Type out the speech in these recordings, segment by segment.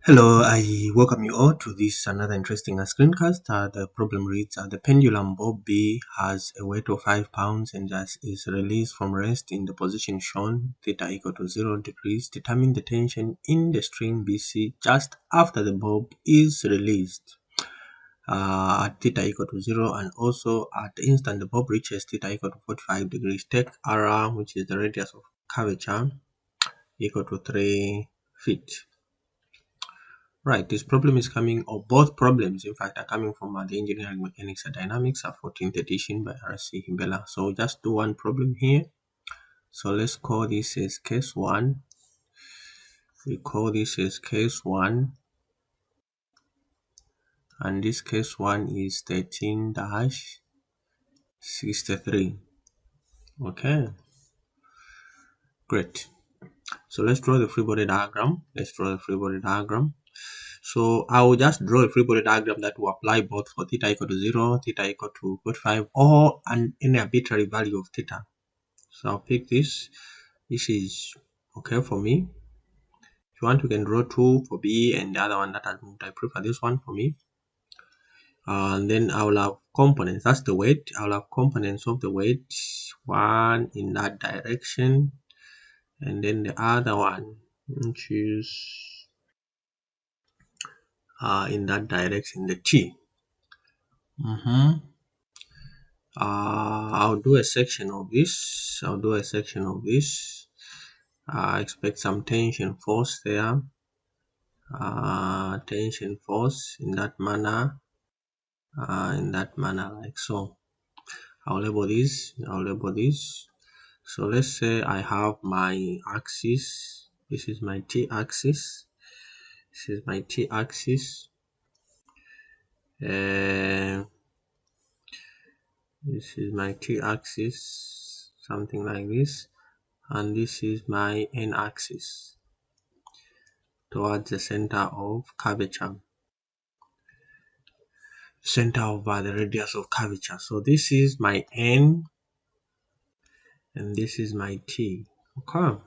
Hello, I welcome you all to this another interesting screencast. The problem reads: the pendulum bob B has a weight of 5 pounds and is released from rest in the position shown, theta equal to 0 degrees. Determine the tension in the string BC just after the bob is released at theta equal to 0, and also at the instant the bob reaches theta equal to 45 degrees. Take r, which is the radius of curvature, equal to 3 feet. Right, this problem is coming, or both problems in fact are coming from the Engineering Mechanics and Dynamics 14th edition by R.C. Hibbeler. So just do one problem here. So let's call this as case 1. We call this as case 1. And this case 1 is 13-63. Okay, great. So let's draw the free body diagram. So I will just draw a free body diagram that will apply both for theta equal to 0, theta equal to 45, or any arbitrary value of theta. So I'll pick this. This is okay for me. If you want, you can draw 2 for B and the other one that I moved. I prefer this one for me. And then I will have components. That's the weight. I will have components of the weight. One in that direction, and then the other one, which is in that direction, the T. I'll do a section of this. I expect some tension force there. Tension force in that manner, like so. I'll label this. So let's say I have my axis. This is my t-axis. This is my t-axis, something like this, and this is my n-axis towards the center of curvature, the radius of curvature. So this is my n and this is my t. Okay,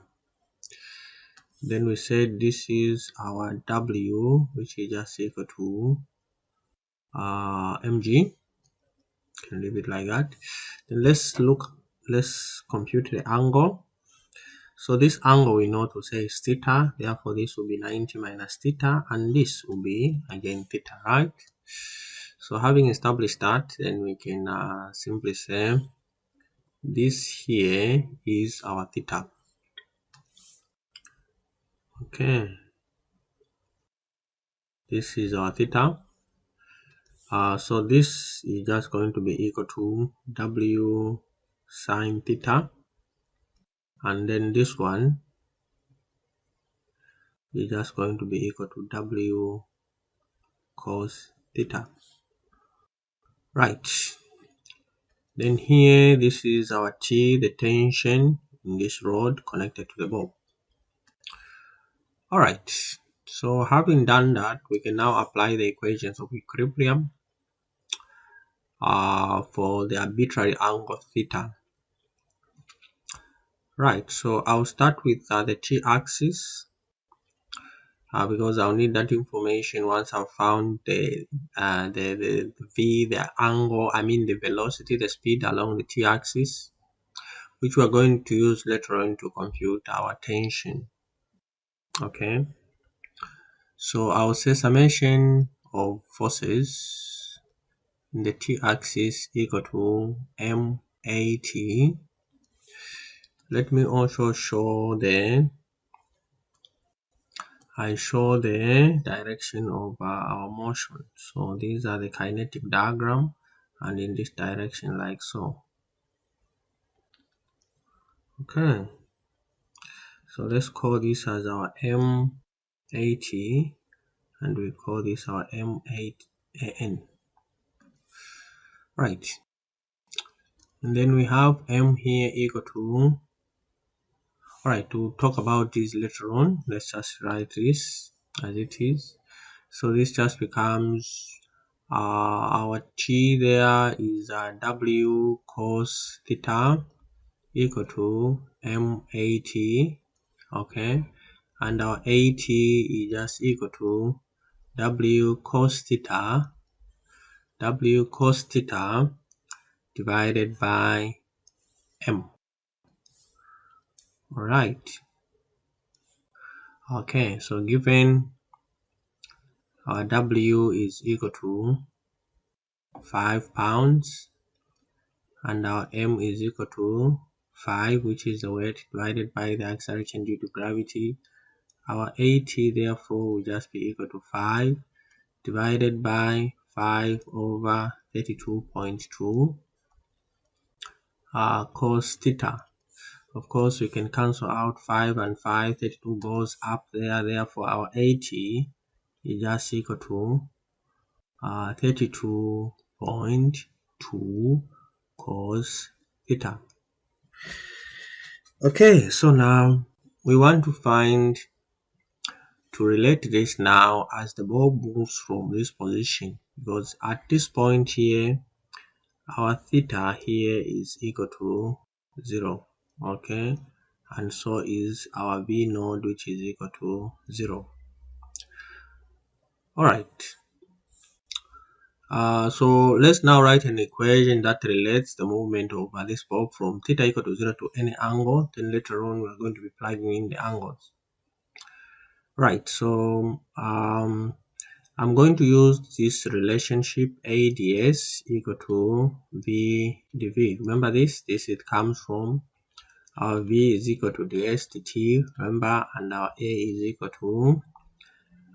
then we said this is our w, which is just equal to mg. Can leave it like that. Then let's compute the angle. So this angle we know to say is theta, therefore this will be 90 minus theta, and this will be again theta, right? So having established that, then we can simply say this here is our theta. Okay, this is our theta. So this is just going to be equal to w sine theta, and then this one is just going to be equal to w cos theta. Right, then here this is our T, the tension in this rod connected to the bob. Alright, so having done that, we can now apply the equations of equilibrium for the arbitrary angle theta. Right, so I'll start with the t-axis because I'll need that information once I've found the v, the angle, the velocity, the speed along the t-axis, which we're going to use later on to compute our tension. Okay, so I'll say summation of forces in the t-axis equal to MAT. Let me also show the direction of our motion. So these are the kinetic diagram, and in this direction like so. Okay, so let's call this as our MAT, and we call this our M8AN. Right, and then we have M here equal to, alright, to talk about this later on, let's just write this as it is. So this just becomes our T there is W cos theta equal to MAT, okay, and our AT is just equal to W cos theta divided by M. Alright. Okay, so given our W is equal to 5 pounds and our M is equal to 5, which is the weight, divided by the acceleration due to gravity, our AT therefore will just be equal to 5 divided by 5 over 32.2 cos theta. Of course, we can cancel out 5 and 5, 32 goes up there, therefore our AT is just equal to 32.2 cos theta. Okay, so now we want to relate this now as the ball moves from this position, because at this point here our theta here is equal to 0. Okay, and so is our V node, which is equal to 0. Alright, so let's now write an equation that relates the movement of this ball from theta equal to 0 to any angle. Then later on we're going to be plugging in the angles. Right, so I'm going to use this relationship ADS equal to V dV. Remember this it comes from our V is equal to ds dt, remember, and our A is equal to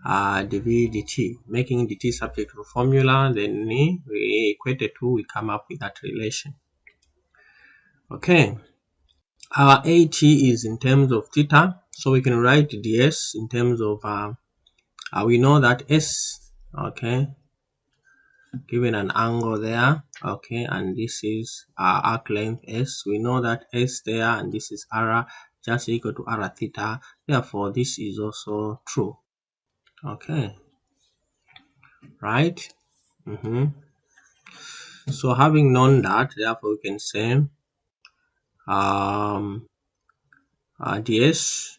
dV dt, making dt subject to the formula. Then we equate the two, we come up with that relation. Okay, our AT is in terms of theta, so we can write ds in terms of we know that S, okay, given an angle there, okay, and this is arc length S. We know that S there, and this is r just equal to r theta, therefore this is also true. Okay, right? So having known that, therefore we can say ds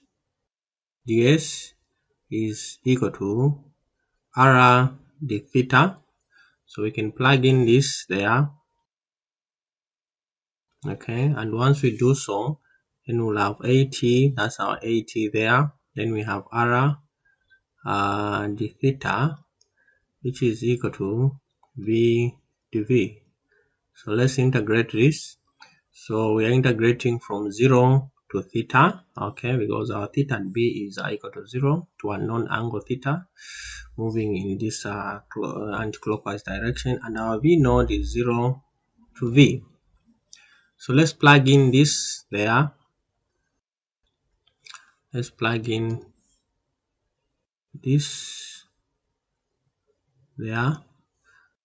is equal to r d theta. So we can plug in this there. Okay, and once we do so, then we'll have AT, that's our AT there. Then we have r d theta, which is equal to V dV. So let's integrate this. So we are integrating from 0 to theta, okay, because our theta and B is equal to 0 to a known angle theta, moving in this anti-clockwise direction, and our V node is 0 to V. So let's plug in this there. Let's plug in this there.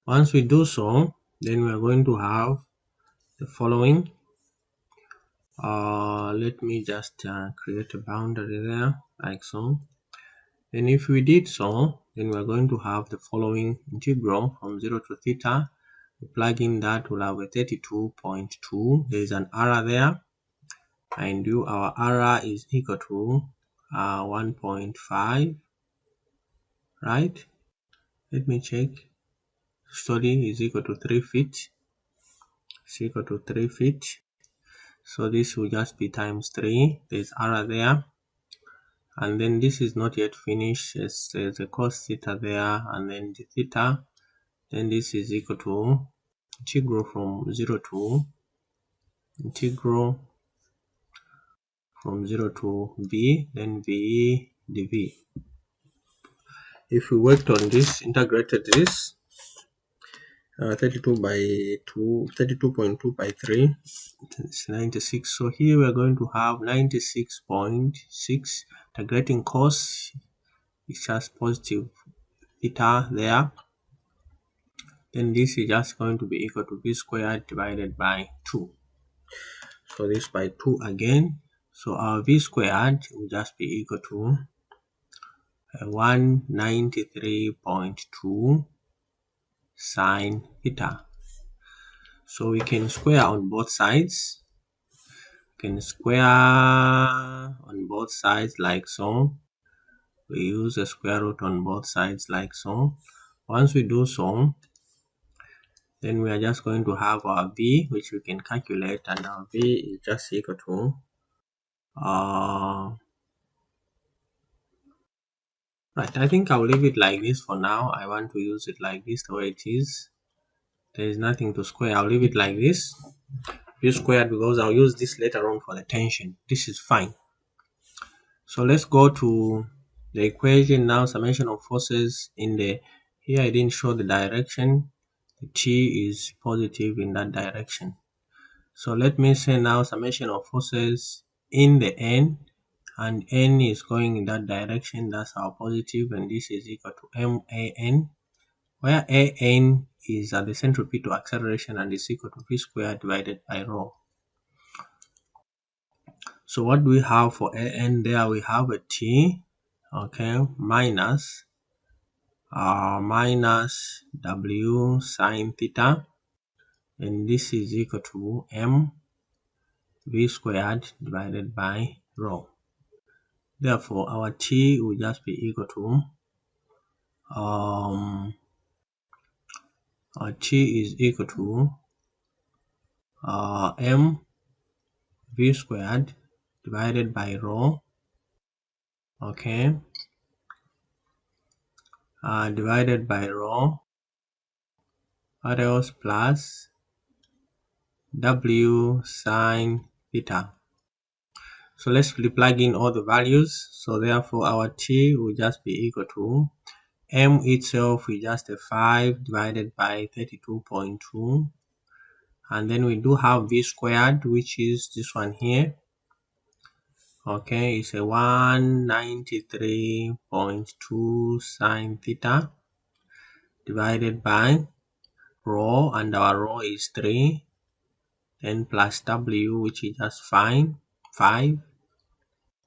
Once we do so, then we are going to have the following. Let me just create a boundary there, like so. Then if we did so, then we're going to have the following integral from 0 to theta. We plug in that, we'll have a 32.2. There is an r there, and our r is equal to 1.5, right? Let me check. Study is equal to 3 feet. It's equal to 3 feet. So this will just be times 3. There's r there. And then this is not yet finished. There's a cos theta there, and then the theta. Then this is equal to integral from 0 to V, then V dV. If we worked on this, integrated this, 32.2 by 3, it's 96. So here we're going to have 96.6. Integrating cos, it's just positive theta there. Then this is just going to be equal to V squared divided by 2. So this by 2 again. So our V squared will just be equal to 193.2 sine theta. So we can square on both sides. We can square on both sides like so. we use a square root on both sides like so. Once we do so, then we are just going to have our b, which we can calculate, and our b is just equal to right. I think I'll leave it like this for now. I want to use it like this, the way it is. There is nothing to square. I'll leave it like this. Use squared because I'll use this later on for the tension. This is fine. So let's go to the equation now. Summation of forces in the, here I didn't show the direction. The T is positive in that direction. So let me say now summation of forces in the N, and N is going in that direction. That's our positive, and this is equal to MAN, where AN is at the centropy to acceleration and is equal to V squared divided by rho. So what do we have for AN? There we have a T, okay, minus W sine theta, and this is equal to M V squared divided by rho. Therefore, our T will just be equal to our T is equal to M V squared divided by rho, okay, divided by rho, what else, plus W sine theta. So let's plug in all the values. So therefore our T will just be equal to M itself is just a 5 divided by 32.2, and then we do have V squared, which is this one here, okay, it's a 193.2 sine theta divided by rho, and our rho is 3, then plus W, which is just 5,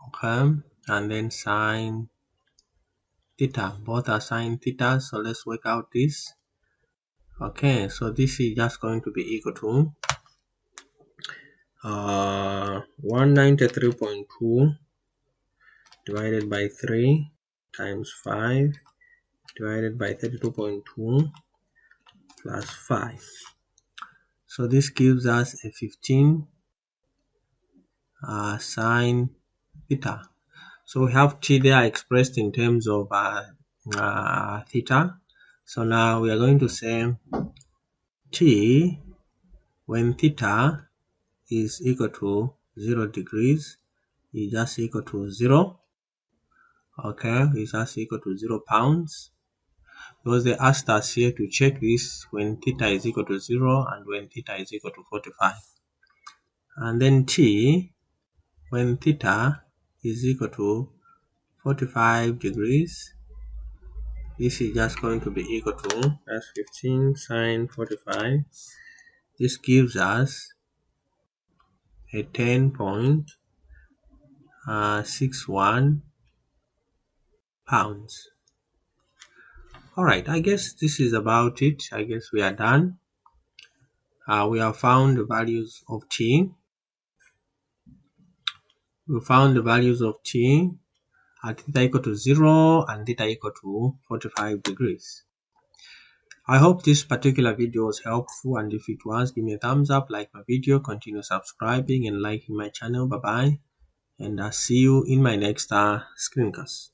okay, and then sine theta. Both are sine theta, so let's work out this. Okay, so this is just going to be equal to 193.2 divided by 3 times 5 divided by 32.2 plus 5. So this gives us a 15 sine theta. So we have T there expressed in terms of theta. So now we are going to say T when theta is equal to 0 degrees is just equal to 0. Okay, it's just equal to 0 pounds. Because they asked us here to check this when theta is equal to 0 and when theta is equal to 45. And then T when theta is equal to 45 degrees, this is just going to be equal to, that's 15 sine 45. This gives us a 10.61 pounds. Alright, I guess this is about it. I guess we are done. We have found the values of T. We found the values of T at theta equal to 0 and theta equal to 45 degrees. I hope this particular video was helpful, and if it was, give me a thumbs up, like my video, continue subscribing and liking my channel. Bye bye, and I'll see you in my next screencast.